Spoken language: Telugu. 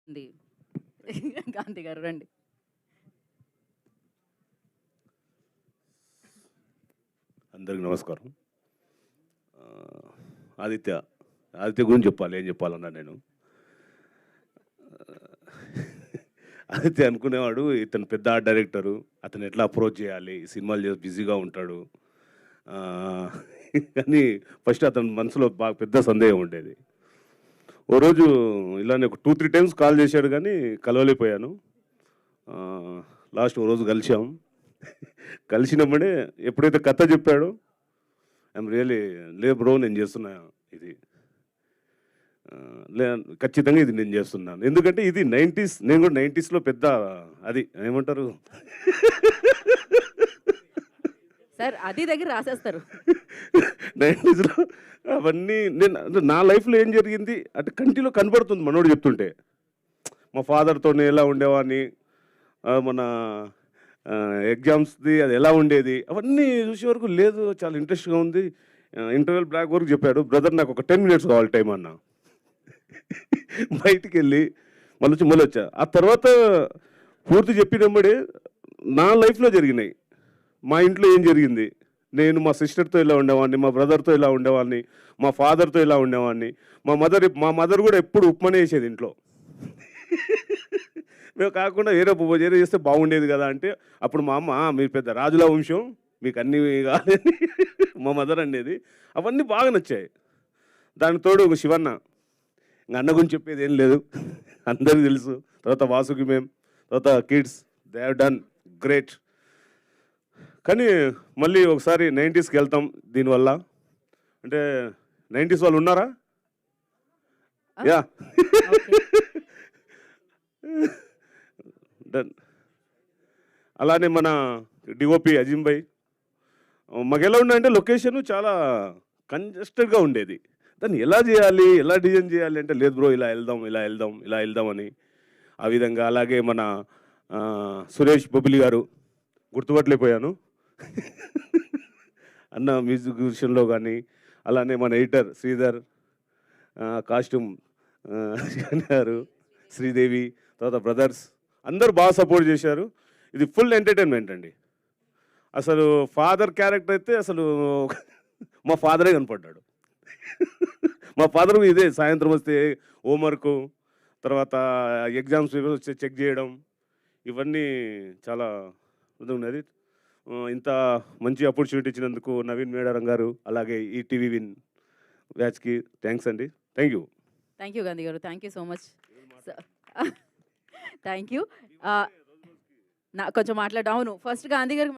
ఉంది. గాంధీ గారు రండి. అందరికి నమస్కారం. ఆదిత్య ఆదిత్య గురించి చెప్పాలి, ఏం చెప్పాలన్నా నేను. ఆదిత్య అనుకునేవాడు ఇతను పెద్ద ఆర్ట్ డైరెక్టరు, అతను ఎట్లా అప్రోచ్ చేయాలి, సినిమాలు చేసి బిజీగా ఉంటాడు కానీ ఫస్ట్ అతని మనసులో బాగా పెద్ద సందేహం ఉండేది. ఓ రోజు ఇలానే ఒక 2-3 టైమ్స్ కాల్ చేశాడు కానీ కలవలేకపోయాను. లాస్ట్ ఓ రోజు కలిసాం. కలిసినప్పుడే ఎప్పుడైతే కథ చెప్పాడో ఐఎమ్ రియలీ లే బ్రో, నేను చేస్తున్నా ఇది, లే ఖచ్చితంగా ఇది నేను చేస్తున్నాను. ఎందుకంటే ఇది 90s, నేను కూడా 90sలో పెద్ద అది ఏమంటారు సార్ అది దగ్గర రాసేస్తారు. 90sలో అవన్నీ నేను నా లైఫ్లో ఏం జరిగింది అంటే కంటిలో కనబడుతుంది మనోడు చెప్తుంటే. మా ఫాదర్తో ఎలా ఉండేవాడిని, మన ఎగ్జామ్స్ది అది ఎలా ఉండేది అవన్నీ చూసే వరకు లేదు, చాలా ఇంట్రెస్ట్గా ఉంది. ఇంటర్వెల్ బ్లాక్ వరకు చెప్పాడు. బ్రదర్ నాకు ఒక 10 minutes కావాలి టైం అన్న. బయటికి వెళ్ళి మళ్ళీ వచ్చా. ఆ తర్వాత పూర్తి చెప్పినప్పుడే నా లైఫ్లో జరిగినాయి, మా ఇంట్లో ఏం జరిగింది, నేను మా సిస్టర్తో ఇలా ఉండేవాడిని, మా బ్రదర్తో ఇలా ఉండేవాడిని, మా ఫాదర్తో ఇలా ఉండేవాడిని. మా మదర్ కూడా ఎప్పుడు ఉప్మానే వేసేది ఇంట్లో. మేము కాకుండా వేరే చేస్తే బాగుండేది కదా అంటే అప్పుడు మా అమ్మ, మీరు పెద్ద రాజుల వంశం, మీకు అన్నీ కాదని మా మదర్ అనేది. అవన్నీ బాగా నచ్చాయి. దానికి తోడు ఒక శివన్న, ఇంకా అన్న గురించి చెప్పేది ఏం లేదు, అందరికీ తెలుసు. తర్వాత వాసుకి మేము, తర్వాత kids, they have done great. కానీ మళ్ళీ ఒకసారి 90sకి వెళ్తాం దీనివల్ల. అంటే 90s వాళ్ళు ఉన్నారా? Yeah done. అలానే మన డిఓపి అజిమ్ భాయ్, మాకు ఎలా ఉండంటే లొకేషన్ చాలా కంజెస్టెడ్గా ఉండేది. దాన్ని ఎలా చేయాలి, ఎలా డిజైన్ చేయాలి అంటే లేదు బ్రో ఇలా వెళ్దాం అని ఆ విధంగా. అలాగే మన సురేష్ బొబ్బిలి గారు, గుర్తుపట్టలేకపోయాను అన్న మ్యూజిక్ విషయంలో కానీ. అలానే మన ఎడిటర్ శ్రీధర్, కాస్ట్యూమ్ గారు, శ్రీదేవి, తర్వాత బ్రదర్స్ అందరూ బాగా సపోర్ట్ చేశారు. ఇది ఫుల్ ఎంటర్టైన్మెంట్ అండి. అసలు ఫాదర్ క్యారెక్టర్ అయితే అసలు మా ఫాదరే కనపడ్డాడు. మా ఫాదర్ ఇదే, సాయంత్రం వస్తే హోంవర్క్, తర్వాత ఎగ్జామ్స్ వచ్చి చెక్ చేయడం, ఇవన్నీ చాలా ఉన్నది. ఇంత మంచి ఆపర్చునిటీ ఇచ్చినందుకు నవీన్ మేడారం గారు, అలాగే ఈ టీవీ విన్ బ్యాచ్కి థ్యాంక్స్ అండి. Thank you. Thank you Gandhi గారు, thank you so much. Thank you. నా కొంచెం మాట్లాడడం. అవును, ఫస్ట్ గాంధీ గారు